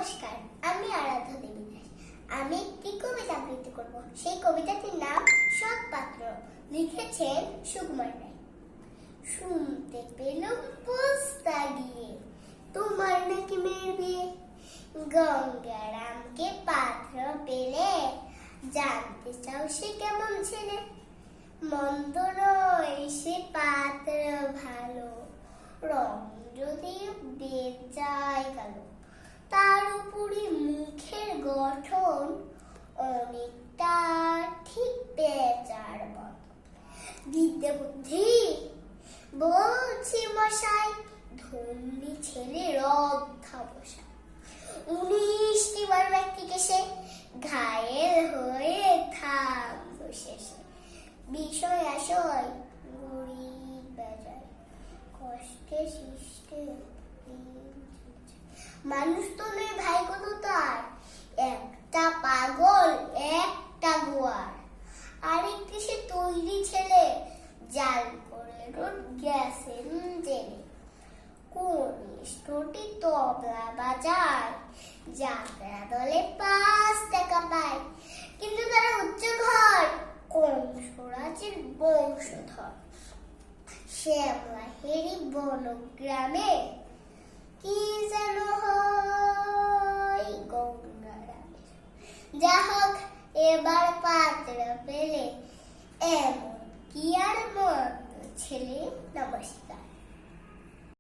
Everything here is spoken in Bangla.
নমস্কার, আমি আরাধ্যা দেবী দাস। আমি একটি কবিতা আবৃত্তি করব। সেই কবিতাটির নাম সৎপাত্র, লিখেছেন সুকুমার রায়। শুনতে পেলাম পোস্তা গিয়ে তোমার নাকি মেয়ের বিয়ে, গঙ্গারামকে পাত্র পেলে জানতে চাও সে কেমন ছেলে। মন্দ নয় সে পাত্র ভালো, রং যদি বেজায় কালো, তার উপরে মুখের গঠন অনেকটা ঠিক পেঁচার মতো। বিদ্যে বুদ্ধি বলছি মশাই, ধন্যী ছেলের অধ্যাবসায়। 19টি বার ব্যক্তিকে সে ঘায়েল হয়ে থামলো শেষে। বিষয় আশয় ঘুরি বেজায়, কষ্টে সৃষ্টে মানুষ তো নয় ভাই কত তার, একটা পাগল একটা গোয়ার। আরেকটি সে তৈরি ছেলে, জাল করে রোড গেছেন জেনে। কনিষ্ঠটি তবলা বাজায়, যাত্রা দলে 5 টাকা পায়। কিন্তু তারা উচ্চ ঘর, কংসরাজের বংশধর। শ্যামলা হেরি বনগ্রামে কি যেন হয় গঙ্গারামে। যা হোক, এবার পাত্র পেলে এমন কি আর মন্দ ছেলে। নমস্কার।